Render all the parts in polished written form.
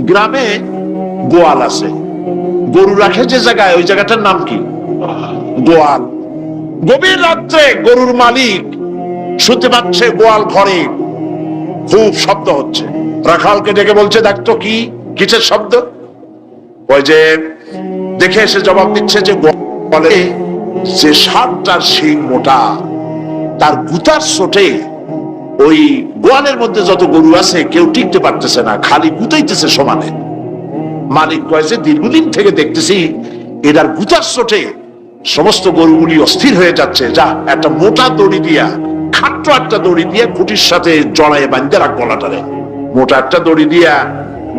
গ্রামে গোয়াল আছে, গরু রাখে যে জায়গায়, ওই জায়গাটার নাম কি? গোয়াল। গভীর রাত্রে গরুর মালিক শুনতে পাচ্ছে গোয়াল ঘরে খুব শব্দ হচ্ছে। রাখালকে ডেকে বলছে, দেখতো কি কিসের শব্দ? ওই যে দেখে এসে জবাব দিচ্ছে যে গোয়ালে যে 7টা শিং মোটা, তার গুতার চোটে ওই গোয়ালের মধ্যে যত গরু আছে কেউ টিকতে পারতেছে না, খালি গুতাইতেছে সমানে। মালিক কয়েছে, দীর্ঘদিন থেকে দেখতেছি এটার গুতার চোটে সমস্ত গরুগুলি অস্থির হয়ে যাচ্ছে। যা একটা মোটা দড়ি দিয়া, খাট্ট একটা দড়ি দিয়ে খুঁটির সাথে জড়াইয়ে বাঁধতে রাখ গলাটারে। মোটা একটা দড়ি দিয়া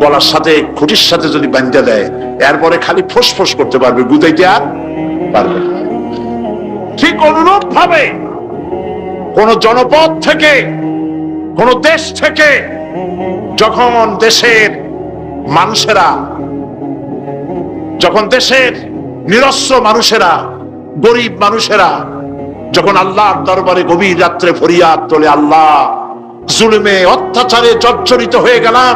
গলার সাথে খুঁটির সাথে যদি বাঁধতে দেয়, এরপরে খালি ফোঁস করতে পারবে, গুতাইতে আর পারবে। ঠিক অনুরূপ ভাবে কোন জনপদ থেকে, কোন দেশ থেকে যখন দেশের মানুষেরা, যখন দেশের নিরস্ত্র মানুষেরা, গরিব মানুষেরা যখন আল্লাহর দরবারে গভীর রাত্রে ফরিয়াদ তোলে, আল্লাহ জুলুমে অত্যাচারে জর্জরিত হয়ে গেলাম,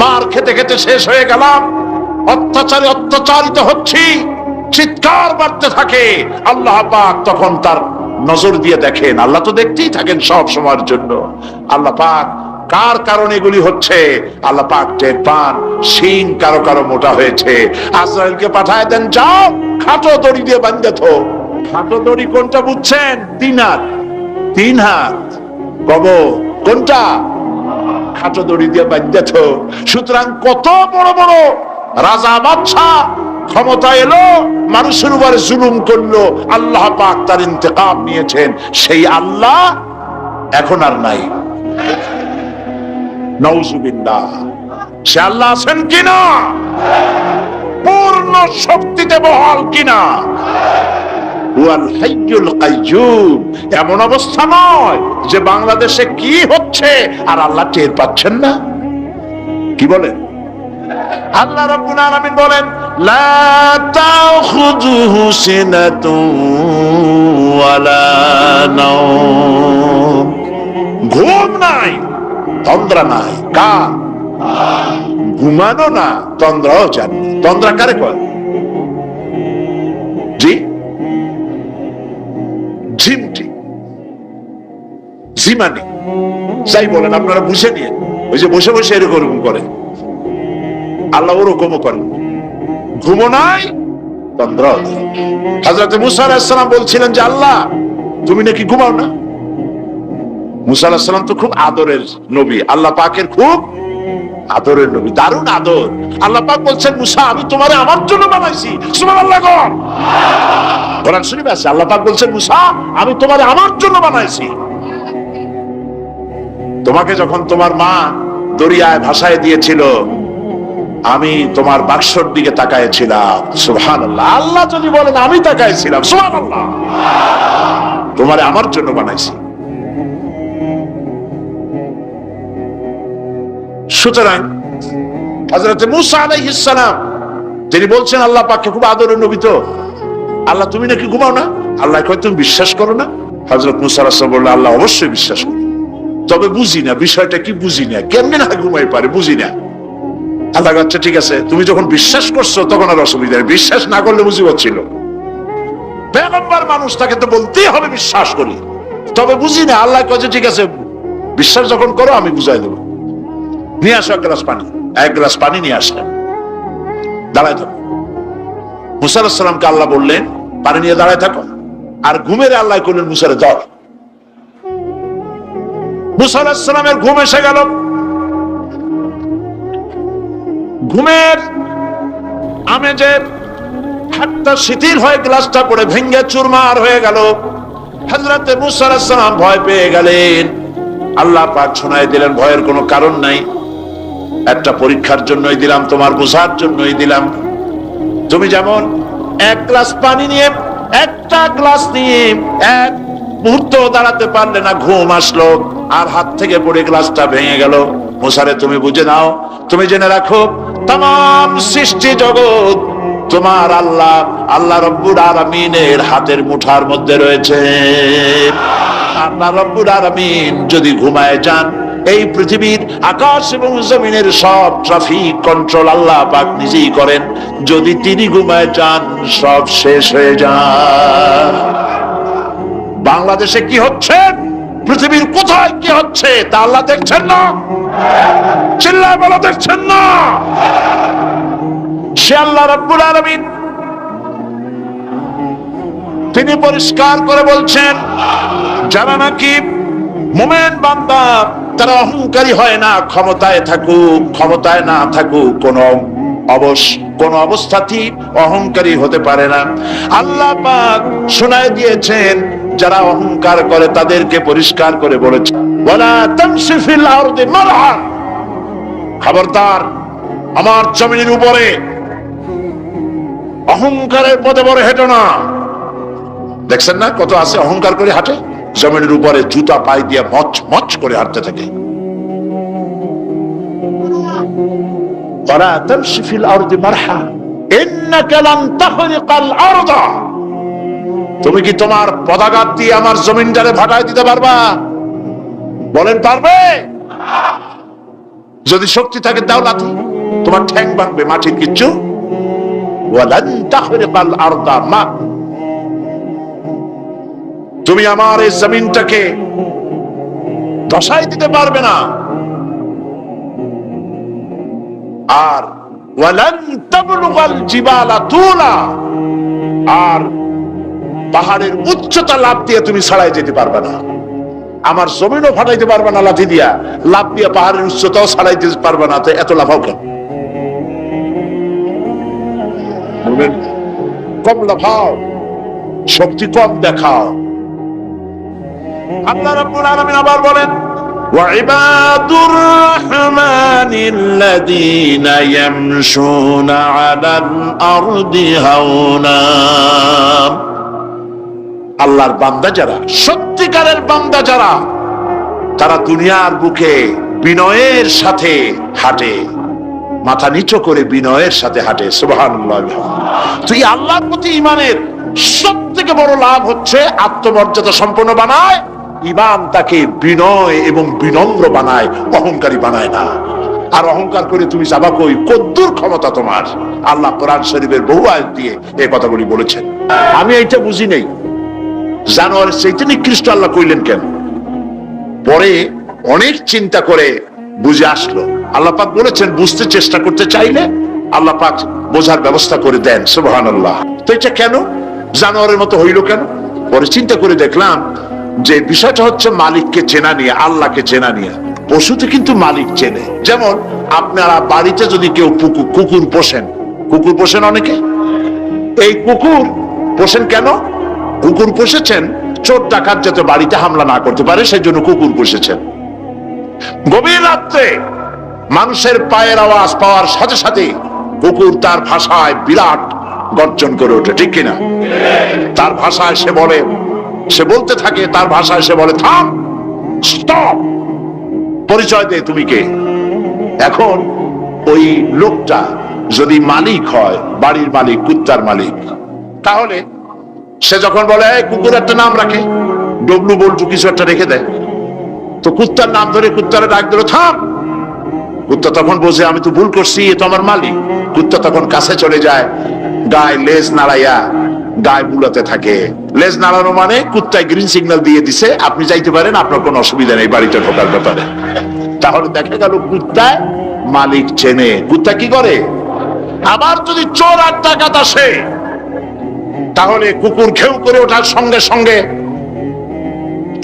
মার খেতে খেতে শেষ হয়ে গেলাম, অত্যাচারে অত্যাচারিত হচ্ছি, চিৎকার বাড়তে থাকে, আল্লাহ পাক তখন তার নজর দিয়ে দেখেন। আল্লাহ তো দেখতেই থাকেন সব সময়ের জন্য। আল্লাহ পাক কার কারণে এগুলি হচ্ছে, আল্লাহ পাক টের পান। শিং কারো কারো মোটা হয়েছে, আজরাইলকে পাঠায় দেন, যাও খাটো দড়ি দিয়ে বাঁধতে থো। খাটো দড়ি কোনটা বুঝছেন? 3 হাত। 3 হাত কব কোনটা? খাটো দড়ি দিয়ে বাঁধতে থো। সুতরাং কত বড় বড় রাজা বাদশা ক্ষমতা এলো, মানুষের উপরে জুলুম করলো, আল্লাহ পাক তার ইন্তেকাম নিয়েছেন। সেই আল্লাহ এখন আর নাই, নাউজুবিল্লাহ। সে আল্লাহ আছেন কিনা? পূর্ণ শক্তিতে বহাল কিনা? হুয়াল হাইয়ুল কাইয়্যুম। এমন অবস্থা নয় যে বাংলাদেশে কি হচ্ছে আর আল্লাহ টের পাচ্ছেন না। কি বলেন? আল্লাহ রাব্বুল আলামিন বলেন, লা তাখুযুহু সিনাতুন ওয়ালা নাওম। ঘুম নাই, তন্দ্রা নাই। কার? ঘুমানো না, তন্দ্রাও জানি। তন্দ্রা কারে কয়? জি, ঝিমটি, ঝিমানি, যাই বলেন আপনারা বুঝে নিয়ে। ওই যে বসে বসে এরকম করে, আল্লাহ ওরকমও করেন। ঘুমো নাই, তন্দ্রাও নেই। হযরত মুসা আলাইহিস সালাম বলছিলেন যে আল্লাহ তুমি নাকি ঘুমাও না। মুসা আলাইহিস সালাম তো খুব আদরের নবী, আল্লাহ পাকের খুব আদরের নবী, দারুণ আদর। আল্লাহ পাক বলছেন, মুসা আমি তোমারে আমার জন্য বানাইছি। সুবহানাল্লাহ। কোরআন শরীফে আছে, আল্লাহ পাক বলছেন, মুসা আমি তোমারে আমার জন্য বানাইছি। তোমাকে যখন তোমার মা দরিয়ায় ভাসায় দিয়েছিল, আমি তোমার বাক্সর দিকে তাকাইছিলাম। সুবহানাল্লাহ। আল্লাহ যদি বলেন আমি তাকাইছিলাম, সুবহানাল্লাহ। তোমারে আমার জন্য বানাইছি। সুতরাং হযরত মুসা আলাইহিস সালাম তিনি বলছেন আল্লাহ পাককে খুব আদরের নবী, তো আল্লাহ তুমি নাকি ঘুমাও না। আল্লাহ কয় তুমি বিশ্বাস করো না? হযরত মুসা আলাইহিস সালাম বললেন, আল্লাহ অবশ্যই বিশ্বাস করি, তবে বুঝি না বিষয়টা কি, বুঝি না কেমনে না ঘুমাই পারে, বুঝি না। আল্লাহ আচ্ছা ঠিক আছে, তুমি যখন বিশ্বাস করছো তখন আর অসুবিধা নেই, বিশ্বাস না করলে মুসিবত ছিল। পয়গম্বর মানুষ, তাকে তো বলতেই হবে বিশ্বাস করি, তবে বুঝি না। আল্লাহ কয় ঠিক আছে, বিশ্বাস যখন করো আমি বুঝাই দেবো। নিয়ে আসো 1 গ্লাস পানি। 1 গ্লাস পানি নিয়ে আসলেন, দাঁড়ায় থাকো। মুসা আলাইহিস সালামকে আল্লাহ বললেন পানি নিয়ে দাঁড়ায় থাকো, আর ঘুমের আল্লাহ করলেন মুসারে ধর। মুসা আলাইহিস সালামের ঘুম এসে গেল। ঘুমের আমেজের হাতটা শিথিল হয়ে গ্লাসটা পড়ে ভেঙে চুরমার হয়ে গেল। হযরত মুসা আলাইহিস সালাম ভয় পেয়ে গেলেন। আল্লাহ পাক শোনায় দিলেন, ভয়ের কোনো কারণ নাই, একটা পরীক্ষার জন্যই দিলাম, তোমার বোঝার জন্যই দিলাম। তুমি যেমন 1 গ্লাস পানি নিয়ে, একটা গ্লাস নিয়ে 1 মুহূর্ত দাঁড়াতে পারলে না, ঘুম আসলো আর হাত থেকে পড়ে গ্লাসটা ভেঙে গেল। মুসারে তুমি বুঝে নাও, তুমি জেনে রাখো, तमाम সৃষ্টি জগৎ তোমার আল্লাহ, আল্লাহ রব্বুল আলামিনের হাতের মুঠার মধ্যে রয়েছে। আল্লাহ রব্বুল আলামিন যদি ঘুমায় যান, এই পৃথিবীর আকাশ এবং জমিনের সব ট্রাফিক কন্ট্রোল আল্লাহ পাক নিজেই করেন। যদি তিনি ঘুমায় যান সব শেষ হয়ে যায়। বাংলাদেশে কি হচ্ছে, পৃথিবীর কোথায় কি হচ্ছে তা আল্লাহ দেখছেন না? চিল্লায় বলা দেখছেন না? সে আল্লাহ রাব্বুল আলামিন তিনি পরিষ্কার করে বলছেন, যারা নাকি মুমিন বান্দা তারা অহংকারী হয় না, ক্ষমতায় থাকুক ক্ষমতায় না থাকুক কোন অবস্থাতেই অহংকারী হতে পারে না। আল্লাহ পাক শোনায় দিয়েছেন, যারা অহংকার করে তাদেরকে পরিষ্কার করে বলেছেন, ওয়ালা তামশি ফিল আরদি মারহা, খবরদার আমার জমিনের উপরে অহংকারের পথে বড় হেঁটো না। দেখছেন না কত আছে অহংকার করে হাঁটে, জমিনের উপরে জুতা পায়ে দিয়ে মচ মচ করে হাঁটতে থাকে। ওয়ালা তামশি ফিল আরদি মারহা ইন্নাকা লান তাখরিকাল আরদা, তুমি কি তোমার পদাঘাত দিয়ে আমার জমিনটারে ভাটায় দিতে পারবা? বলেন পারবে? যদি শক্তি থাকে দাও লাথি, তোমার ঠ্যাং ভাঙবে, মাটির কিচ্ছু। ওয়ালান তাখরিকাল আরদা মা, তুমি আমার এই জমিনটাকে ধসাই দিতে পারবে না। আর ওয়ালান তাবলুগাল জিবালা তুলা, আর পাহাড়ের উচ্চতা লাফ দিয়ে তুমি ছাড়াই যেতে পারবে না। আমার জমিনও ফাটাইতে পারবে না লাথি দিয়া, লাফ দিয়ে পাহাড়ের উচ্চতাও ছাড়াই দিতে পারবে না। তো এত লাফাও কেন? কম লাফাও, শক্তি কম দেখাও। আল্লাহ রাব্বুল আলামিন আবার বলেন, ওয়াইবাদুর রাহমানিল্লাযীনা ইয়ামশুনা আলাল আরদি হাওনা, আল্লাহর বান্দা যারা, সত্যিকারের বান্দা যারা, তারা দুনিয়ার বুকে বিনয়ের সাথে হাঁটে, মাথা নিচু করে বিনয়ের সাথে হাঁটে। সুবহানাল্লাহ। তো এই আল্লাহর প্রতি ঈমানের সব থেকে বড় লাভ হচ্ছে আত্মমর্যাদা সম্পন্ন বানায়। ঈমান তাকে বিনয় এবং বিনম্র বানায়, অহংকারী বানায় না। আর অহংকার করে তুমি যাবা কই? কদ্দুর ক্ষমতা তোমার? আল্লাহ কোরআন শরীফের বহু আয়াত দিয়ে এই কথাগুলি বলেছেন। আমি এইটা বুঝি নেই, জানোয়ারের চাইতে নিকৃষ্ট আল্লাহ কইলেন কেন? পরে অনেক চিন্তা করে বুঝে আসলো। আল্লাহ পাক বলেছেন, বুঝতে চেষ্টা করতে চাইলে আল্লাহ পাক বোঝার ব্যবস্থা করে দেন। সুবহানাল্লাহ। তো এটা কেন জানোয়ারের মতো হইল কেন? পরে চিন্তা করে দেখলাম যে বিষয়টা হচ্ছে মালিককে চেনা নিয়ে, আল্লাহকে চেনা নিয়ে। পশুতে কিন্তু মালিক চেনে। যেমন আপনারা বাড়িতে যদি কেউ কুকুর পোষেন, কুকুর পোষেন অনেকে, এই কুকুর পোষেন কেন? কুকুর পুষেছেন চোর ডাকাত যাতে বাড়িতে হামলা না করতে পারে, সেই জন্য কুকুর পুষেছেন। গভীর রাত্রে মানুষের পায়ের আওয়াজ পাওয়ার সাথে সাথে কুকুর তার ভাষায় বিরাট গর্জন করে ওঠে, ঠিক কিনা? তার ভাষায় সে বলতে থাকে, তার ভাষায় সে বলে, থাম, স্টপ, পরিচয় দে তুমি কে। এখন ওই লোকটা যদি মালিক হয়, বাড়ির মালিক, কুত্তার মালিক, তাহলে সে যখন বলে কুকুর একটা নাম রাখে, ডবলু বল্টু কিছু একটা রেখে দেয়, তো কুত্তার নাম ধরে কুত্তারে ডাক দিল, থাম। কুত্তা তখন বোঝে আমি তো ভুল করছি, এ তো আমার মালিক। কুত্তা তখন কাছে চলে যায়, গায়ে লেজ নাড়াইয়া গায়ে বুলাতে থাকে। লেজ নাড়ানো মানে কুত্তায় গ্রিন সিগন্যাল দিয়ে দিছে, আপনি যাইতে পারেন, আপনার কোনো অসুবিধা নেই বাড়িতে ঢোকার ব্যাপারে। তাহলে দেখা গেল কুত্তায় মালিক চেনে। কুত্তা কি করে? আবার যদি চোর আর ডাকাত আসে, তাহলে কুকুর ঘেউ করে ওঠার সঙ্গে সঙ্গে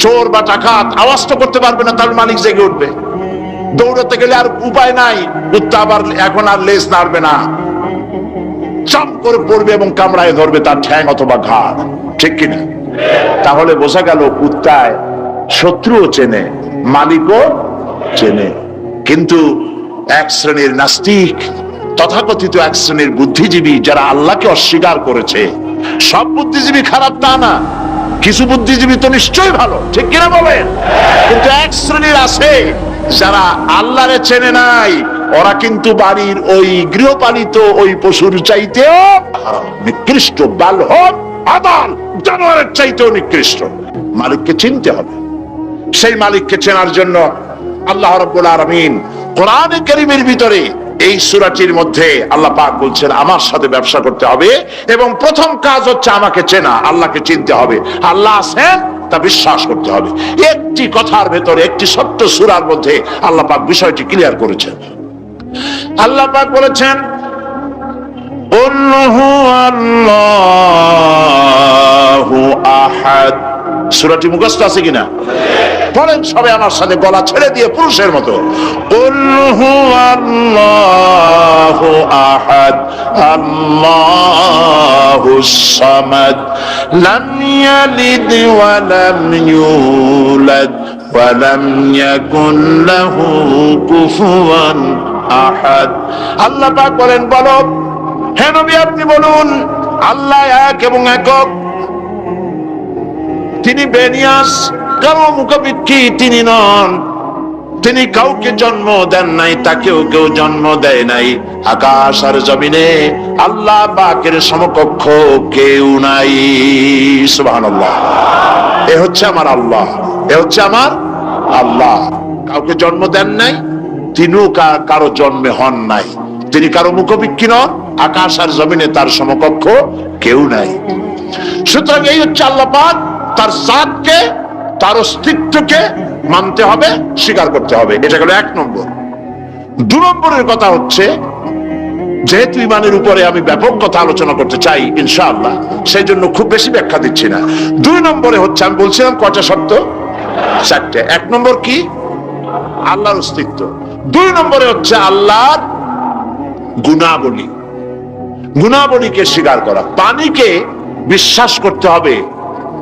চোর বা ডাকাত আওয়াজ তো করতে পারবে না, তার মালিক জেগে উঠবে। দৌড়াতে গেলে আর উপায় নাই, কুত্তা আবার এখন আর লেজ নাড়বে না, চাপ করে পড়বে এবং কামড়ায় ধরবে তার ঠ্যাং অথবা ঘাড়, ঠিক কিনা? তাহলে বোঝা গেল কুত্তায় শত্রুও চেনে, মালিকও চেনে। কিন্তু এক শ্রেণীর নাস্তিক, তথাকথিত এক শ্রেণীর বুদ্ধিজীবী যারা আল্লাহকে অস্বীকার করেছে, সব বুদ্ধিজীবী খারাপ তা না, কিছু বুদ্ধিজীবী তো নিশ্চয়ই ভালো, ঠিক কিনা বলেন? কিন্তু এক শ্রেণীর আছে যারা আল্লাহরে চেনে নাই, ওরা কিন্তু বাড়ির ওই গৃহপালিত ওই পশুর চাইতেও নিকৃষ্ট, বালহব আদাল জানোয়ারের চাইতেও নিকৃষ্ট। মালিককে চিনতে হবে। সেই মালিককে চেনার জন্য আল্লাহ রাব্বুল আলামিন কোরআনে কারীমের ভিতরে এই সূরাটির মধ্যে আল্লাহ পাক বলছেন আমার সাথে ব্যবসা করতে হবে এবং প্রথম কাজ হচ্ছে আমাকে চেনা, আল্লাহকে চিনতে হবে, আল্লাহ আছেন তা বিশ্বাস করতে হবে। একটি কথার ভেতরে একটি ছোট্ট সূরার মধ্যে আল্লাহ পাক বিষয়টি ক্লিয়ার করেছেন। আল্লাহ পাক বলেছেন কুল হুয়াল্লাহু আহাদ। সূরাটি মুখস্থ আছে কিনা? পড়েন সবাই আমার সাথে গলা ছেড়ে দিয়ে পুরুষের মতো। কুল হুয়াল্লাহু আহাদ আল্লাহুস সামাদ লাম ইয়ালিদ ওয়া লাম ইউলাদ ওয়া লাম ইয়াকুন লাহু কুফুয়ান আহাদ। আল্লাহ পাক বলেন, বলো হে নবী আপনি বলুন আল্লাহ এক এবং একক, তিনি বেনিয়াস, কারো মুখাপেক্ষী তিনি নন, তিনি কাউকে জন্ম দেন নাই, তাকেও কেউ জন্ম দেয় নাই। আকাশ আর জমিনে আল্লাহ পাকের সমকক্ষ কেউ নাই। সুবহানাল্লাহ। এ হচ্ছে আমার আল্লাহ, এ হচ্ছে আমার আল্লাহ। কাউকে জন্ম দেন নাই, তিনিও কারো জন্মে হন নাই, তিনি কারো মুখাপেক্ষী নন, আকাশ আর জমিনে তার সমকক্ষ কেউ নাই। সুতরাং এই হচ্ছে আল্লাহ পাক, তার জাতকে, তার অস্তিত্বকে মানতে হবে, স্বীকার করতে হবে। এটা হলো এক নম্বর। দু নম্বরের কথা হচ্ছে, যেহেতু ইমানের উপরে আমি ব্যাপক কথা আলোচনা করতে চাই ইনশাআল্লাহ, সেই জন্য খুব বেশি ব্যাখ্যা দিচ্ছি না। দুই নম্বরে হচ্ছে, আমি বলছিলাম কয়টা শব্দ? চারটে। এক নম্বর কি? আল্লাহর অস্তিত্ব। দুই নম্বরে হচ্ছে আল্লাহর গুণাবলী, গুণাবলীকে স্বীকার করা। পানিকে বিশ্বাস করতে হবে,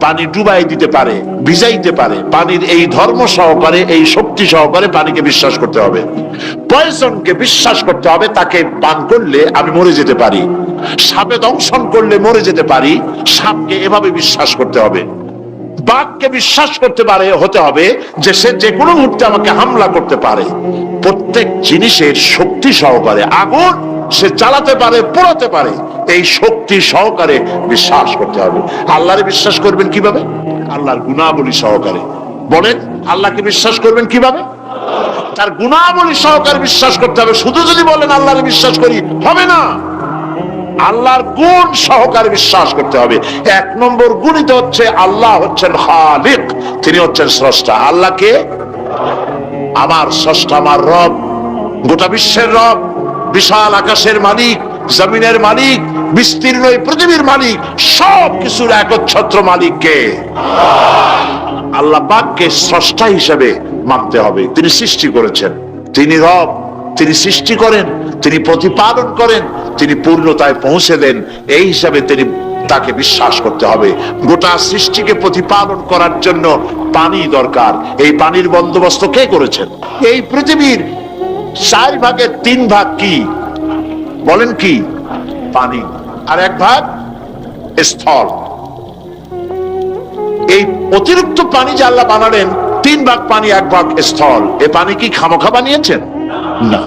পানি ডুবাই দিতে পারে, ভিজাইতে পারে, পানির এই ধর্ম সহকারে, এই শক্তি সহকারে পানিকে বিশ্বাস করতে হবে। পয়জনকে বিশ্বাস করতে হবে, তাকে পান করলে আমি মরে যেতে পারি, সাপে দংশন করলে মরে যেতে পারি, সাপকে এভাবে বিশ্বাস করতে হবে। বাঘকে বিশ্বাস করতে পারে হতে হবে যে সে যে কোনো মুহূর্তে আমাকে হামলা করতে পারে। প্রত্যেক জিনিসের শক্তি সহকারে, আগুন সে জ্বালাতে পারে, পোড়াতে পারে, এই শক্তি সহকারে বিশ্বাস করতে হবে। আল্লাহরে বিশ্বাস করবেন কিভাবে? আল্লাহর গুণাবলী সহকারে। বলেন আল্লাহকে বিশ্বাস করবেন কিভাবে? তার গুণাবলী সহকারে বিশ্বাস করতে হবে। শুধু যদি বলেন আল্লাহরে বিশ্বাস করি, হবে না, আল্লাহর গুণ সহকারে বিশ্বাস করতে হবে। এক নম্বর গুণিত হচ্ছে আল্লাহ হচ্ছেন খালিক, তিনি হচ্ছেন স্রষ্টা। আল্লাহকে আমার স্রষ্টা, আমার রব, গোটা বিশ্বের রব, বিশাল আকাশের মালিক, জমিনের মালিক, বিস্তীর্ণ পৃথিবীর মালিক, সব কিছুর একচ্ছত্র মালিককে আল্লাহ পাককে স্রষ্টা হিসেবে মানতে হবে। তিনি সৃষ্টি করেছেন, তিনি রব, তিনি সৃষ্টি করেন, তিনি প্রতিপালন করেন, তিনি পূর্ণতায় পৌঁছে দেন, এই হিসাবে তিনি তাকে বিশ্বাস করতে হবে। গোটা সৃষ্টিকে প্রতিপালন করার জন্য পানি দরকার। এই পানির বন্দোবস্ত কে করেছেন? এই পৃথিবীর 4 ভাগের 3 ভাগ কি বলেন? কি? পানি। আর 1 ভাগ স্থল। এই অতিরিক্ত পানি যে আল্লাহ বানালেন, 3 ভাগ পানি 1 ভাগ স্থল, এ পানি কি খামোখা বানিয়েছেন? না,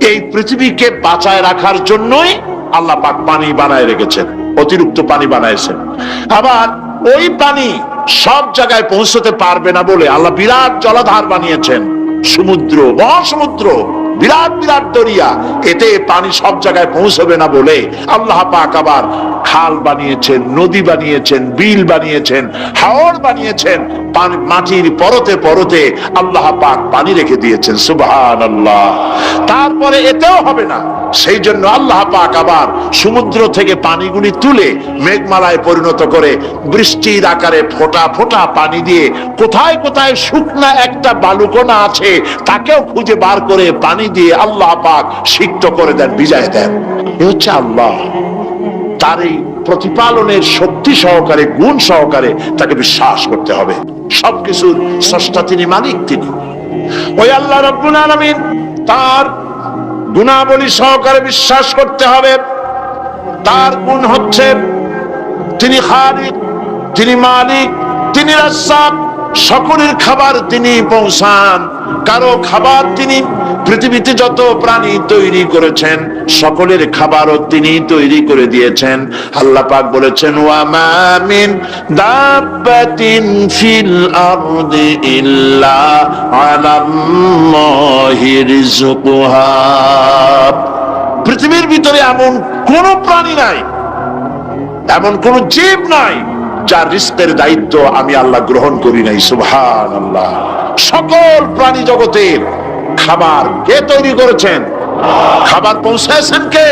এই পৃথিবীকে বাঁচায় রাখার জন্যই আল্লাহ পাক পানি বানায় রেখেছেন, অতিরিক্ত পানি বানাইছেন। আবার ওই পানি সব জায়গায় পৌঁছতে পারবে না বলে আল্লাহ বিরাট জলাধার বানিয়েছেন, সমুদ্র, মহাসমুদ্র, বিরাট বিরাট দরিয়া। এতে পানি সব জায়গায় পৌঁছবে না বলে আল্লাহ পাক আবার খাল বানিয়েছেন, নদী বানিয়েছেন, বিল বানিয়েছেন, হাওড় বানিয়েছেন। মাটির পরতে পরতে আল্লাহ পাক পানি রেখে দিয়েছেন। সুবহানাল্লাহ। তারপরে এতেও হবে না, সেই জন্য আল্লাহ পাক আবার সমুদ্র থেকে পানিগুলি তুলে মেঘমালায় পরিণত করে বৃষ্টির আকারে ফোঁটা ফোঁটা পানি দিয়ে কোথায় কোথায় শুকনা একটা বালুকণা আছে তাকেও খুঁজে বার করে পানি দিয়ে আল্লাহ পাক সিক্ত করে দেন, ভিজায় দেন। এ হচ্ছে আল্লাহ। তার এই প্রতিপালনের শক্তি সহকারে, গুণ সহকারে তাকে বিশ্বাস করতে হবে। সবকিছুর স্রষ্টা তিনি, মালিক তিনি। ওই আল্লাহ রাব্বুল আলামিন, তার গুণাবলী সহকারে বিশ্বাস করতে হবে। তার গুণ হচ্ছে তিনি খালিক, তিনি মালিক, তিনি রাজ্জাক, সকলের খাবার তিনি পৌঁছান। কারো খাবার তিনি, পৃথিবীতে যত প্রাণী তৈরি করেছেন সকলের খাবারও তিনি তৈরি করে দিয়েছেন। আল্লাহ পাক বলেছেন, ওয়া মা মিন দাব্বাতিন ফিল আরদি ইল্লা আলাল্লাহি রিজকুহা। পৃথিবীর ভিতরে এমন কোন প্রাণী নাই, এমন কোন জীব নাই যার রিস্কের দায়িত্ব আমি আল্লাহ গ্রহণ করি নাই। সুবহানাল্লাহ। সকল প্রাণী জগতের খাবার কে তৈরি করেছেন? খাবার পৌঁছাচ্ছেন কে?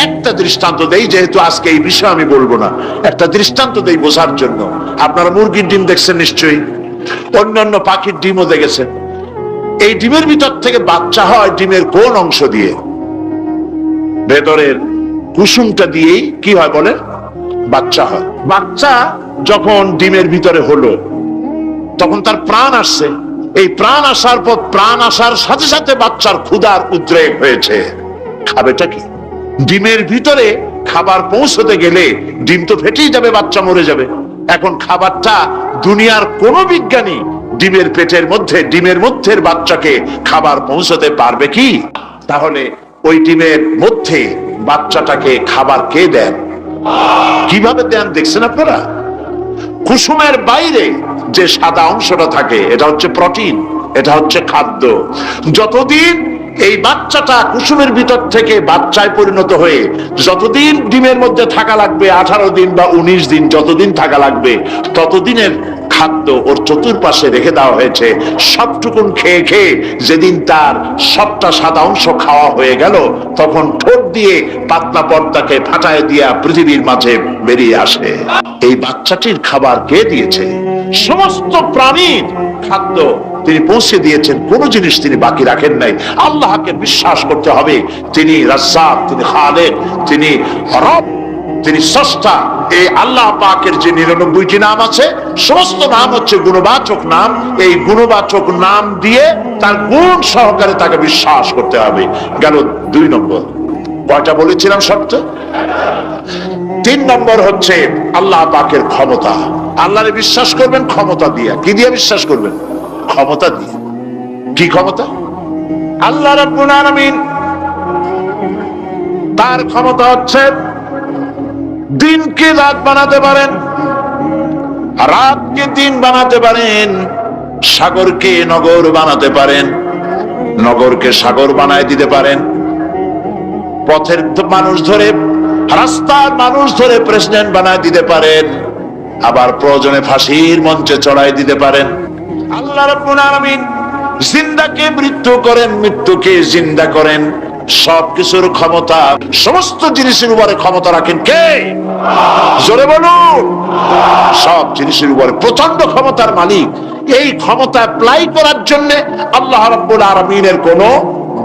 একটা দৃষ্টান্ত দেই, যেহেতু আজকে এই বিষয় আমি বলবো না, একটা দৃষ্টান্ত দেই বোঝার জন্য। আপনারা মুরগির ডিম দেখছেন নিশ্চয়ই, অন্যান্য পাখির ডিমও দেখেছেন। এই ডিমের ভিতর থেকে বাচ্চা হয় ডিমের কোন অংশ দিয়ে? ভেতরের কুসুমটা দিয়েই কি হয় বলেন? বাচ্চা হয়। বাচ্চা যখন ডিমের ভিতরে হলো তখন তার প্রাণ আসছে। এই প্রাণ আসার পর, প্রাণ আসার সাথে সাথে বাচ্চার ক্ষুধার উদ্রেক হয়েছে। খাবেটা কি? ডিমের ভিতরে খাবার পৌঁছতে গেলে ডিম তো ফেটেই যাবে, বাচ্চা মরে যাবে। এখন খাবারটা দুনিয়ার কোন বিজ্ঞানী ডিমের পেটের মধ্যে, ডিমের মধ্যের বাচ্চাকে খাবার পৌঁছতে পারবে কি? তাহলে ওই ডিমের মধ্যে বাচ্চাটাকে খাবার কে দেন? কিভাবে দেন দেখছেন আপনারা? কুসুমের বাইরে যে সাদা অংশটা থাকে এটা হচ্ছে প্রোটিন, এটা হচ্ছে খাদ্য। যতদিন এই বাচ্চাটা কুসুমের ভিতর থেকে বাচ্চায় পরিণত হয়ে যতদিন ডিমের মধ্যে থাকা লাগবে, 18 দিন বা 19 দিন যতদিন থাকা লাগবে, ততদিনের খাদ্য ওর চতুর্পাশে রেখে দেওয়া হয়েছে। সবটুকুন খেয়ে খেয়ে যেদিন তার সবটা সাদা অংশ খাওয়া হয়ে গেল, তখন ঠোঁট দিয়ে পাতলা পর্দাকে ফাটায় দিয়া পৃথিবীর মাঝে বেরিয়ে আসে। এই বাচ্চাটির খাবার কে দিয়েছে? সমস্ত প্রাণীর খাদ্য তিনি পৌঁছে দিয়েছেন, কোন জিনিস তিনি বাকি রাখেন নাই। আল্লাহকে বিশ্বাস করতে হবে, তিনি রাজ্জাক, তিনি খালেক, তিনি রব, তিনি স্রষ্টা। এই আল্লাহ পাকের যে 99টি নাম আছে, সমস্ত নাম হচ্ছে গুণবাচক নাম। এই গুণবাচক নাম দিয়ে তার গুণ সহকারে তাকে বিশ্বাস করতে হবে। গেল 2 নম্বর। কয়টা বলেছিলাম শর্ত? 3 নম্বর হচ্ছে আল্লাহ পাকের ক্ষমতা। আল্লাহরে বিশ্বাস করবেন ক্ষমতা দিয়ে। কি দিয়ে বিশ্বাস করবেন? ক্ষমতা দিয়ে। কি ক্ষমতা? আল্লাহ রাব্বুল আলামিন, তার ক্ষমতা হচ্ছে দিনকে রাত বানাতে পারেন, রাতকে দিন বানাতে পারেন, সাগরকে নগর বানাতে পারেন, নগরকে সাগর বানায় দিতে পারেন, পথের মানুষ ধরে, রাস্তার মানুষ ধরে প্রেসিডেন্ট বানায় দিতে পারেন, আবার প্রয়োজনে ফাঁসির মঞ্চে চড়াই দিতে পারেন। আল্লাহ রাব্বুল আলামিন জিন্দাকে মৃত্যু করেন, মৃত্যুকে জিন্দা করেন। সবকিছুর ক্ষমতা, সমস্ত জিনিসের উপরে ক্ষমতা রাখেন কে? জোরে বলুন। সব জিনিসের উপরে প্রচন্ড ক্ষমতার মালিক। এই ক্ষমতা অ্যাপ্লাই করার জন্য আল্লাহ রাব্বুল আলামিনের কোনো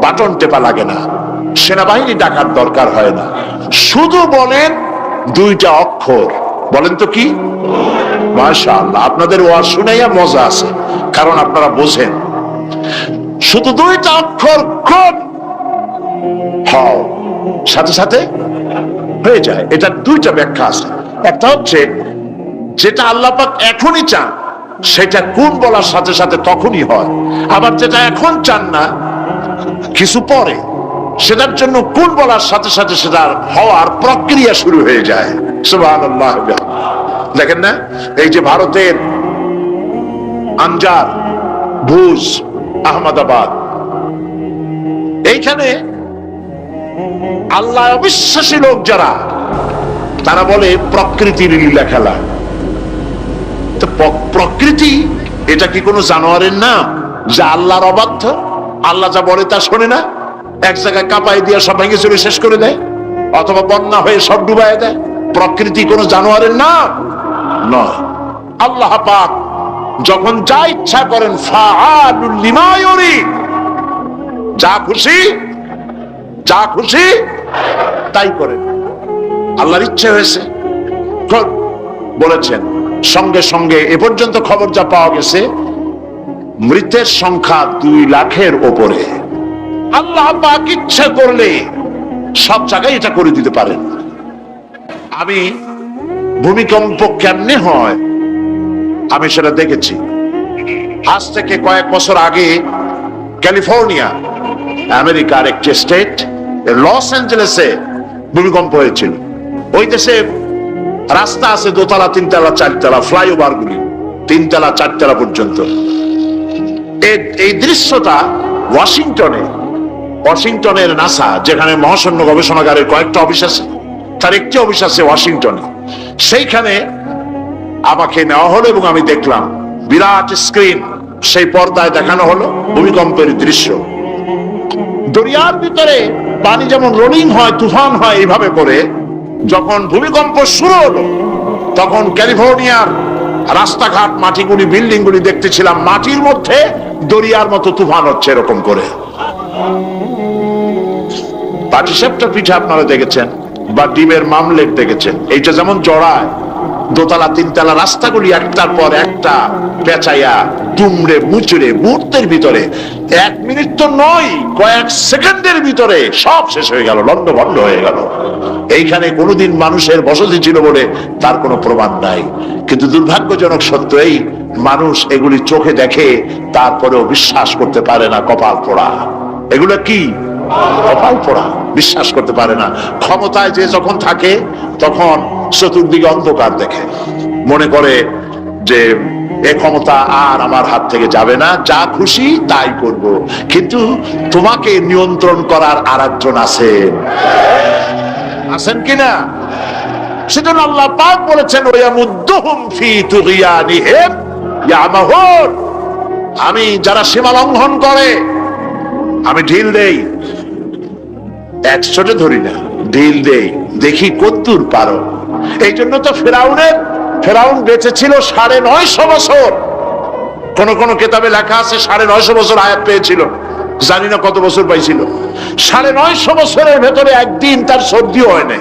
বাটন টেপা লাগে না, সেনাবাহিনী ডাকার দরকার হয় না। শুধু বলেন 2টা অক্ষর। বলেন তো কি? মাশাআল্লাহ, আপনাদের ওয়াজ শুনাইয়া মজা আছে, কারণ আপনারা বোঝেন। শুধু 2টা অক্ষর, কোন হও, সাথে সাথে হয়ে যায়। এটা 2টা ব্যাখ্যা আছে। একটা হচ্ছে যেটা আল্লাহ পাক এখনই চান সেটা কোন বলার সাথে সাথে তখনই হয়। আবার যেটা এখন চান না, কিছু পরে, সেটার জন্য কোন বলার সাথে সাথে সেটার হওয়ার প্রক্রিয়া শুরু হয়ে যায়। সুবহানাল্লাহ। দেখেন না, এই যে ভারতের আনজার, ভুজ, আহমেদাবাদ, এইখানে আল্লাহ অবিশ্বাসী লোক যারা, তারা বলে প্রকৃতির লীলা খেলা। তো প্রকৃতি এটা কি কোনো জানোয়ারের নাম যা আল্লাহর অবাধ্য? আল্লাহ যা বলে তা শোনে না, এক জায়গায় কাঁপাই দিয়ে সব ভেঙে চুরে শেষ করে দেয়, অথবা বন্যা হয়ে সব ডুবাই দেয়। প্রকৃতি কোনো জানোয়ারের নাম নয়। আল্লাহ পাক যখন যা ইচ্ছা করেন, ফাআলুল লিমা ইউরিদ, যা খুশি যা খুশি তাই করেন। আল্লাহর ইচ্ছে হয়েছে বলেছেন। সঙ্গে সঙ্গে এ পর্যন্ত খবর যা পাওয়া গেছে, মৃতের সংখ্যা 2 লাখের ওপরে। আল্লাহ পাক ইচ্ছা করলে সব জায়গায় এটা করে দিতে পারেন। আমি ভূমিকম্প কেমনে হয় আমি সেটা দেখেছি। আজ থেকে কয়েক বছর আগে ক্যালিফোর্নিয়া, আমেরিকার একটি স্টেট, লস অ্যাঞ্জেলেসে ভূমিকম্প হয়েছিল। ওই দেশে রাস্তা আছে দোতলা, তিনতলা, চারতলা, ফ্লাইওভার গুলি তিনতলা, চারতলা পর্যন্ত। এই দৃশ্যটা ওয়াশিংটনের নাসা, যেখানে মহাশূন্য গবেষণাগারের কয়েকটা অফিস আছে, তার একটি অফিস আছে ওয়াশিংটনে। সেইখানে আমাকে নেওয়া হলো এবং আমি দেখলাম বিরাট স্ক্রিন, সেই পর্দায় দেখানো হলো ভূমিকম্পের দৃশ্য। দরিয়ার ভিতরে পানি যেমন রোলিং হয়, তুফান হয়, এইভাবে করে যখন ভূমিকম্প শুরু হলো তখন ক্যালিফোর্নিয়ার রাস্তাঘাট, মাটিগুলি, বিল্ডিং গুলি দেখতেছিলাম মাটির মধ্যে দরিয়ার মতো তুফান হচ্ছে এরকম করে। পাটিসাপটা পিঠা আপনারা দেখেছেন বা ডিমের মামলেট দেখেছেন, এইটা যেমন জড়ায় দোতলা, তিনতলা রাস্তাগুলি একটার পর একটা পেঁচাইয়া, দুমড়ে মুচড়ে মুহূর্তের ভিতরে, 1 মিনিট তো নয়, কয়েক সেকেন্ডের ভিতরে সব শেষ হয়ে গেল, লন্ডভন্ড হয়ে গেল। এইখানে কোনোদিন মানুষের বসতি ছিল বলে তার কোনো প্রমাণ নাই। কিন্তু দুর্ভাগ্যজনক সত্য এই, মানুষ এগুলি চোখে দেখে তারপরেও বিশ্বাস করতে পারে না। কপাল পোড়া। এগুলো কি? কপাল পোড়া, বিশ্বাস করতে পারে না। ক্ষমতায় যে যখন থাকে তখন চতুর্দিকে অন্ধকার দেখে, মনে করে যে এ ক্ষমতা আর আমার হাত থেকে যাবে না, যা খুশি তাই করব। কিন্তু তোমাকে নিয়ন্ত্রণ করার আরেকজন আছেন কিনা? সেজন্য আল্লাহ পাক বলেছেন, ওয়ায়ামুদ্দুহুম ফি তুগয়ানিহিম ইয়ামাহুন, আমি যারা সীমা লঙ্ঘন করে আমি ঢিল দেই, একশোটে ধরি না, ঢিল দেই, দেখি কতদূর পারো। এই জন্য তো ফেরাউন বেঁচে ছিল 950 বছর। কোন কোন কেতাবে লেখা আছে 950 বছর হায়াত পেয়েছিল, জানি না কত বছর পাইছিল। 950 বছরের ভেতরে একদিন তার সর্দি হয় না।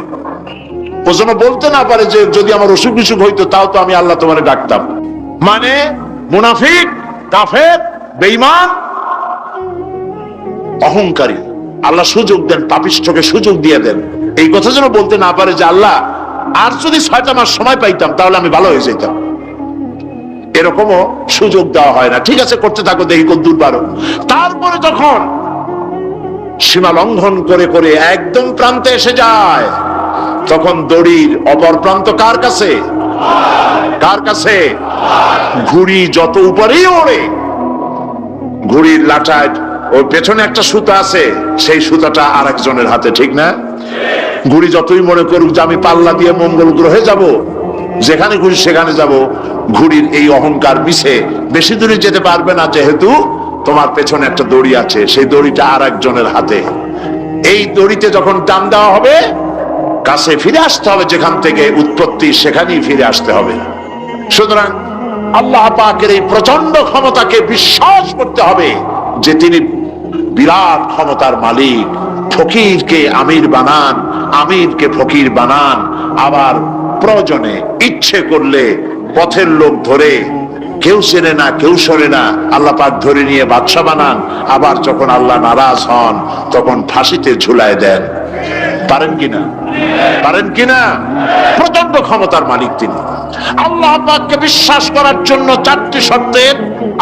ও যেন বলতে না পারে যে যদি আমার অসুখ বিসুখ হইতো তাও তো আমি আল্লাহ তোমারে ডাকতাম। মানে মুনাফিক, কাফের, বেঈমান, অহংকারী। আল্লাহ সুযোগ দেন, পাপিষ্ঠকে সুযোগ দিয়ে দেন। এই কথা যেন বলতে না পারে যে আল্লাহ আর যদি 6টা মাস সময় পাইতাম তাহলে আমি ভালো হয়ে যেতাম। এরকমও সুযোগ দেওয়া হয় না। ঠিক আছে, করতে থাকো, দেখি কতদূর পারো। তারপরে যখন সীমা লঙ্ঘন করে করে একদম প্রান্তে এসে যায়, তখন দড়ির অপর প্রান্ত কার কাছে? কার কাছে? ঘুড়ি যত উপরেই ওড়ে, ঘুড়ির লাটায় ওর পেছনে একটা সুতা আছে, সেই সুতাটা আরেকজনের হাতে, ঠিক না? ঘুড়ি যতই মনে করুক যে আমি পাল্লা দিয়ে মঙ্গল গ্রহে যাব, যেখানে ঘুড়ি সেখানে যাব, ঘুড়ির এই অহংকার মিশে বেশি দূরে যেতে পারবে না, যেহেতু তোমার পেছনে একটা দড়ি আছে, সেই দড়িটা আরেকজনের হাতে। এই দড়িতে যখন টান দেওয়া হবে, কাছে ফিরে আসতে হবে, যেখান থেকে উৎপত্তি সেখানেই ফিরে আসতে হবে। সুতরাং আল্লাহ পাকের এই প্রচন্ড ক্ষমতাকে বিশ্বাস করতে হবে যে তিনি বিরাট ক্ষমতার মালিক। ফকিরকে আমির বানান, আমিরকে ফকির বানান, আবার প্রয়োজনে ইচ্ছে করলে পথের লোক ধরে, কেউ চেনে না কেউ শোনে না, আল্লাহ পাক ধরে নিয়ে বাদশা বানান। আবার যখন আল্লাহ নারাজ হন তখন ফাঁসিতে ঝুলায় দেন। পারেন কিনা? পারেন কিনা? প্রচন্ড ক্ষমতার মালিক তিনি। আল্লাহ পাককে বিশ্বাস করার জন্য 4টি শর্তের: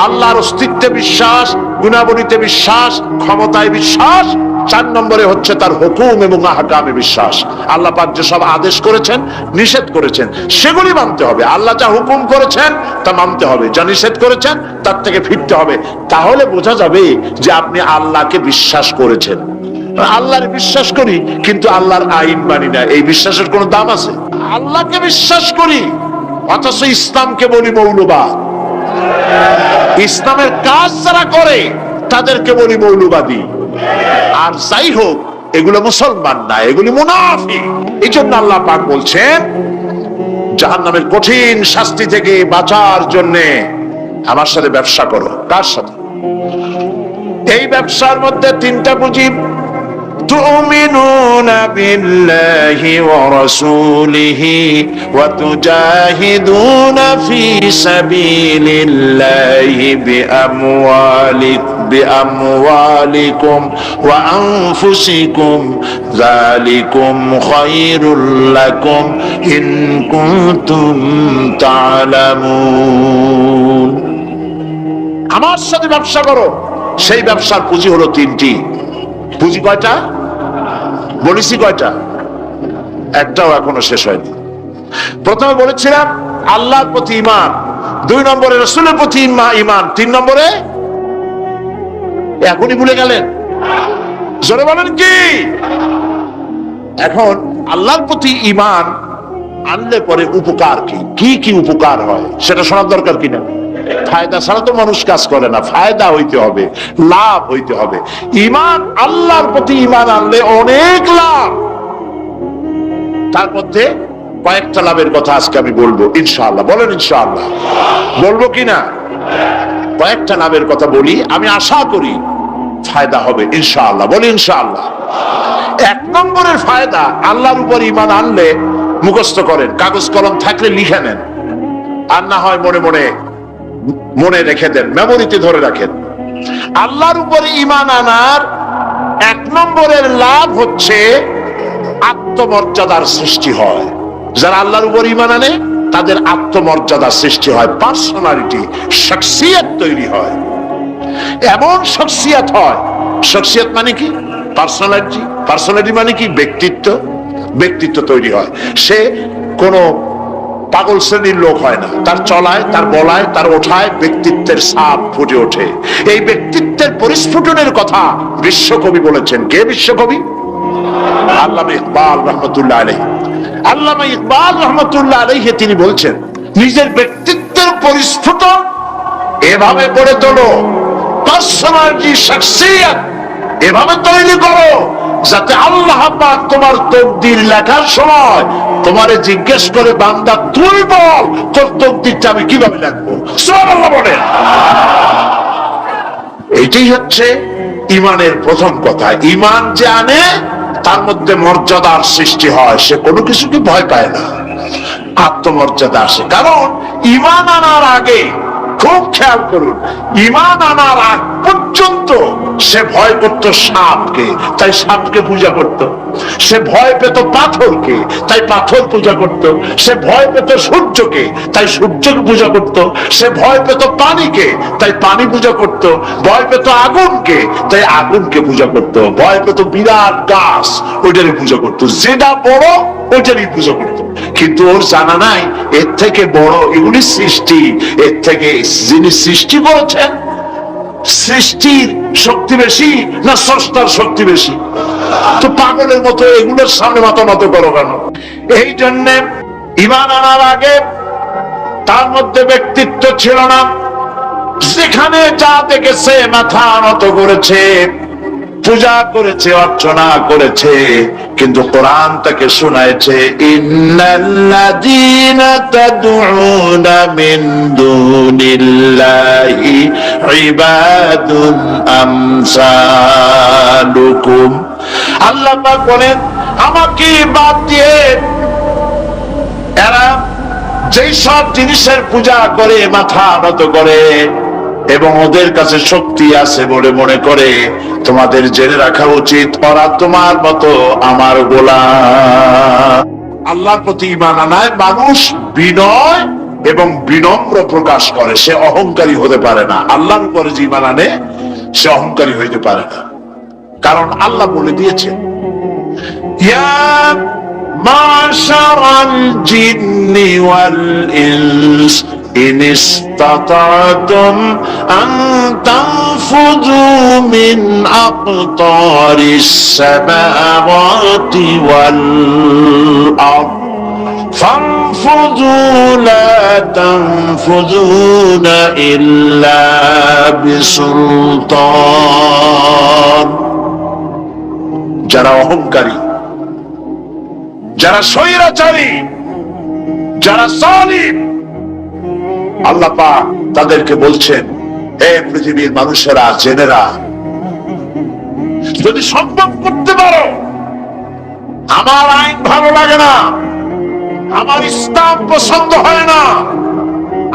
আল্লাহর অস্তিত্বে বিশ্বাস, গুণাবলীতে বিশ্বাস, ক্ষমতায় বিশ্বাস, 4 নম্বরে হচ্ছে তার হুকুম এবং আহকামে বিশ্বাস। আল্লাহ পাক যে সব আদেশ করেছেন, নিষেধ করেছেন, সেগুলি মানতে হবে। আল্লাহ যা হুকুম করেছেন তা মানতে হবে, যা নিষেধ করেছেন তার থেকে ফিরতে হবে। তাহলে বোঝা যাবে যে আপনি আল্লাহকে বিশ্বাস করেছেন। আল্লাহর বিশ্বাস করি কিন্তু আল্লাহর আইন মানি না, এই বিশ্বাসের কোনো দাম আছে? আল্লাহকে বিশ্বাস করি অথচ ইসলামকে বলি মৌলবাদ। ইসলামের কাজ যারা করে তাদেরকে বলি মৌলবাদী। আর যাই হোক, এগুলো মুসলমান না, এগুলি মুনাফিক। এই জন্য আল্লাহ পাক বলছেন, জাহান্নামের কঠিন শাস্তি থেকে বাঁচার জন্য আমার সাথে ব্যবসা করো। কার সাথে? এই ব্যবসার মধ্যে 3টা পুঁজি: تؤمنون بالله ورسوله وتجاهدون في سبيل الله بأموالكم বিআমওয়ালিকুম ওয়া আনফুসিকুম যালিকুম খায়রুল লাকুম ইন কুনতুম তা'লামুন। আমার সাথে ব্যবসা করো, সেই ব্যবসার পুঁজি হলো তিনটি। পুঁজি কয়টা বলেছি? কয়টা? একটাও এখনো শেষ হয়নি। প্রথমে বলেছিলাম আল্লাহর প্রতি ঈমান, 2 নম্বরে রাসূলের প্রতি ঈমান, 3 নম্বরে এখনই ভুলে গেলেন? জোরে বলেন কি? এখন আল্লাহর প্রতি ঈমান আনলে পরে উপকার কি কি কি উপকার হয় সেটা শোনার দরকার কিনা? ফায়দা ছাড়া তো মানুষ কাজ করে না, ফায়দা হইতে হবে, লাভ হইতে হবে। ঈমান, আল্লাহর প্রতি ঈমান আনলে অনেক লাভ। তার মধ্যে কয়েকটা লাভের কথা আজকে আমি বলবো ইনশাআল্লাহ। বলেন ইনশাআল্লাহ। বলবো কিনা? কয়েকটা লাভের কথা বলি, আমি আশা করি ফায়দা হবে ইনশাআল্লাহ। বলি ইনশাআল্লাহ। 1 নম্বরের ফায়দা, আল্লাহর উপর ঈমান আনলে, মুখস্থ করেন, কাগজ কলম থাকলে লিখে নেন, আর না হয় মনে মনে মনে রেখে দেন, মেমোরিতে ধরে রাখেন। আল্লাহর উপরে ঈমান আনার 1 নম্বরের লাভ হচ্ছে আত্মমর্যাদার সৃষ্টি হয়। যারা আল্লাহর উপর ঈমান আনে তাদের আত্মমর্যাদার সৃষ্টি হয়, পার্সোনালিটি, শখসিয়ত তৈরি হয়। এমন শখসিয়ত হয়, শখসিয়ত মানে কি? পার্সোনালিটি। পার্সোনালিটি মানে কি? ব্যক্তিত্ব। ব্যক্তিত্ব তৈরি হয়। সে কোনো পাগল শ্রেণীর লোক হয় না, তার চলায়, তার বলায়, তার ওঠায় ব্যক্তিত্বের ছাপ ফুটে ওঠে। এই ব্যক্তিত্বের পরিস্ফুটনের কথা বিশ্বকবি বলেছেন। কে বিশ্বকবি? আল্লামা ইকবাল রাহমাতুল্লাহ আলাইহি। আল্লামা ইকবাল রাহমাতুল্লাহ আলাইহি তিনি বলছেন, নিজের ব্যক্তিত্বের পরিস্ফুটন এভাবে গড়ে তোলো, পার্সোনালিটি, শখসিয়ত এভাবে তৈরি করো যাতে আল্লাহ পাক তোমার তকদির লেখার সময় তোমারে জিজ্ঞেস করে, বান্দা তুই বল তোর তকদিরটা আমি কিভাবে লিখবো। সুবহানাল্লাহ বলেন। এটাই হচ্ছে ঈমানের প্রথম কথা। ঈমান যে আনে তার মধ্যে মর্যাদার সৃষ্টি হয়, সে কোনো কিছুকে ভয় পায় না, আত্মমর্যাদা আসে। কারণ ঈমান আনার আগে, খুব খেয়াল করুন, ঈমান আনার আগ পর্যন্ত সে ভয় করত সাপকে, তাই সাপকে পূজা করত। সে ভয় পেত পাথরকে, তাই পাথর পূজা করত। সে ভয় পেত সূর্যকে, তাই সূর্যকে পূজা করত। সে ভয় পেত পানিকে, তাই পানি পূজা করত। ভয় পেত আগুনকে, তাই আগুনকে পূজা করত। ভয় পেত বিরাট গাছ, ওইটারই পূজা করত। যেটা বড় ওইটারই পূজা করত। কিন্তু ওর জানা নাই এর থেকে বড় এগুলি সৃষ্টি, এর থেকে যিনি সৃষ্টি করেছেন, সৃষ্টির শক্তি বেশি না স্রষ্টার শক্তি বেশি? তো পাগলের মতো এগুলোর সামনে মাথা নত করো কেন? এই জন্য ঈমান আনার আগে তার মধ্যে ব্যক্তিত্ব ছিল না। যেখানে যা দেখেছে মাথা নত করেছে, পূজা করেছে, অর্চনা করেছে। কিন্তু কোরআন তাকে শোনায়ছে, ইন্নাল্লাযীনা তাদউনা মিন দুনিল্লাহি ইবাদুন আমসালুকুম। আল্লাহ পাক বলেন, আমাকে বাদ দিয়ে এরা যেই সব জিনিসের পূজা করে, মাথা নত করে এবং ওদের কাছে শক্তি আছে বলে মনে করে, তোমাদের জেনে রাখা উচিত ওরা তোমার মতো আমার গোলাম। আল্লাহর প্রতি ঈমান আনায় মানুষ বিনয় এবং বিনম্র প্রকাশ করে, সে অহংকারী হতে পারে না। আল্লাহর উপরে যে ঈমান আনে সে অহংকারী হইতে পারে না, কারণ আল্লাহ বলে দিয়েছেন, ইয়া মাশারাল জিন্নি ওয়াল ইনস إن استطعتم أن تنفذوا من أقطار السماوات والأرض فانفذوا لا تنفذون إلا بسلطان। যারা অহংকারী, যারা স্বৈরাচারী, যারা জালিম, আল্লাহ পাক তাদেরকে বলছেন, হে পৃথিবীর মানুষেরা, জেনেরা, যদি সম্ভব করতে পারো, আমার আইন ভালো লাগে না, আমার ইসলাম পছন্দ হয় না,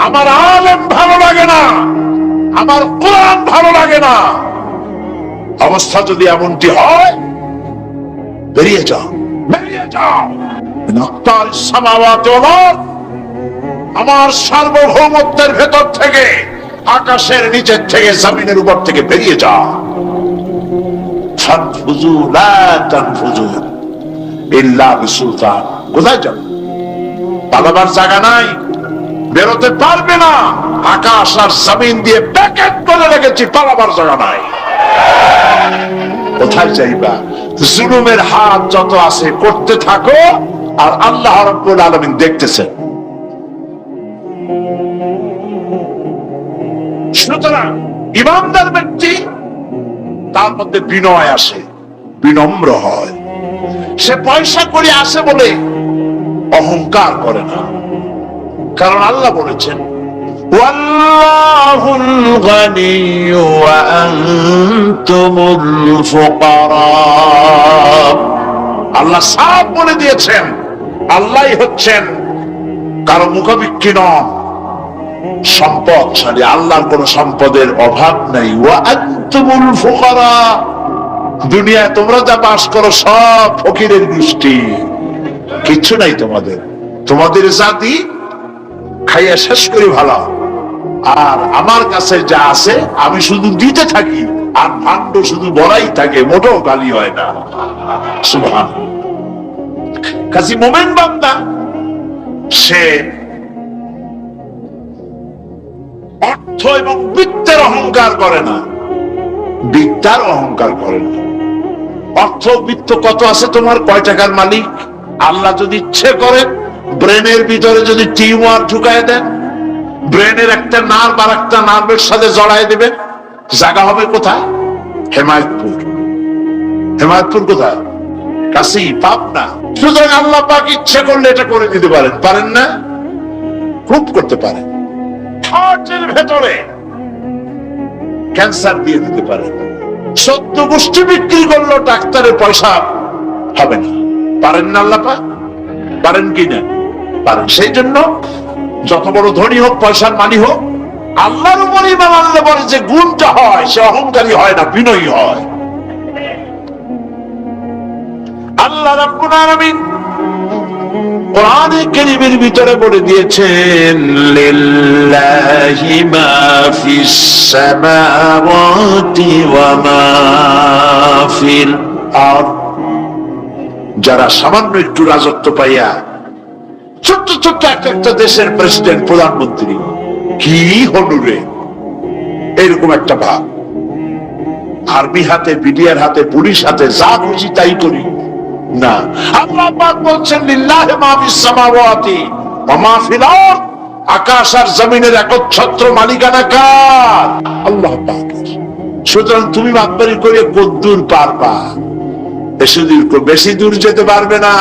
আমার আলেম ভালো লাগে না, আমার কোরআন ভালো লাগে না, অবস্থা যদি এমনটি হয় বেরিয়ে যাও, বেরিয়ে যাও। আমার সার্বভৌমত্বের ভেতর থেকে, আকাশের নিচের থেকে, জমিনের উপর থেকে বেরিয়ে যাও। ফানফুযু লা তানফুযু ইল্লা বিসুলতান। কোথায় যাও? পালাবার জায়গা নাই, বেরোতে পারবে না। আকাশ আর জমিন দিয়ে প্যাকেট করে রেখেছি, পালাবার জায়গা নাই। কোথায় যাইবা? জুলুমের হাত যত আছে করতে থাকো, আর আল্লাহ রাব্বুল আলামিন দেখতেছেন। সুতরাং ইমানদার ব্যক্তি, তার মধ্যে বিনয় আসে, বিনম্র হয়। সে পয়সা করে আসে বলে অহংকার করে না, কারণ আল্লাহ বলেছেন ওয়াল্লাহুল গানিয়্যু ওয়া আনতুমুল ফুকারা। আল্লাহ সাফ বলে দিয়েছেন, আল্লাহই হচ্ছেন কারো মুখাপেক্ষী নন, সম্পদশালী। আল্লাহর কোন সম্পদের অভাব নাই। ওয়া আনতুমুল ফুকারা, দুনিয়ায় তোমরা যা বাস করো সব ফকিরের গোষ্ঠী, কিচ্ছু নাই তোমাদের। তোমাদের জাতি খাইয়া শেষ করি ভালো, আর আমার কাছে যা আছে আমি শুধু দিতে থাকি, আর ভাণ্ড শুধু বড়াই থাকে, মোটেও গালি হয় না। সুবহান। কাজী মোমেন বান্দা সে অর্থ এবং বৃত্তের অহংকার করে না, বিদ্যার অহংকার করে না। অর্থ বৃত্ত কত আছে তোমার, কয় টাকার মালিক? আল্লাহ যদি ইচ্ছে করেন ব্রেনের ভিতরে যদি টিউমার ঢুকায় দেন, ব্রেনের একটা নার্ভ আর একটা নার্ভের সাথে জড়ায় দেবেন, জায়গা হবে কোথায়? হেমায়তপুর। হেমায়তপুর কোথায়? কাছেই, পাবনা। সুতরাং আল্লাহ পাক ইচ্ছে করলে এটা করে দিতে পারেন, পারেন না? খুব করতে পারেন। হার্টের ভেতরে ক্যান্সার দিয়ে দিতে পারেন। 14 গোষ্ঠী বিক্রি করলো, ডাক্তারের পয়সা হবে না। পারেন না আল্লাহ পাক? পারেন কি না? পারেন। সেই জন্য যত বড় ধনী হোক, পয়সার মানি হোক, আল্লাহর উপর ঈমান আনলে বলে যে গুণটা হয়, সে অহংকারী হয় না, বিনয়ী হয়। আল্লাহ রাব্বুল আলামিন কোরআনে কারীমের ভিতরে বলে দিয়েছেন লিল্লাহি মা ফিস সামাওয়াতি ওয়া মা ফিল আরদ। যারা সামান্য একটু রাজত্ব পাইয়া ছোট্ট ছোট্ট একটা দেশের প্রেসিডেন্ট, প্রধানমন্ত্রী, কি হলো রে, এরকম একটা ভাব। আর্মি হাতে, বিডিআর হাতে, পুলিশ হাতে, যা খুশি তাই করি না। আল্লাহ পাক বলছেন লিল্লাহি মা ফিস সামাওয়াতি ওয়া মা ফিল আরদ। আকাশ আর জমিনের একচ্ছত্র মালিকানা কার? আল্লাহ পাকের। সুতরাং তুমি মাতবারি করে কদ্দুর পারবা? বেশি দূর যেতে পারবে না।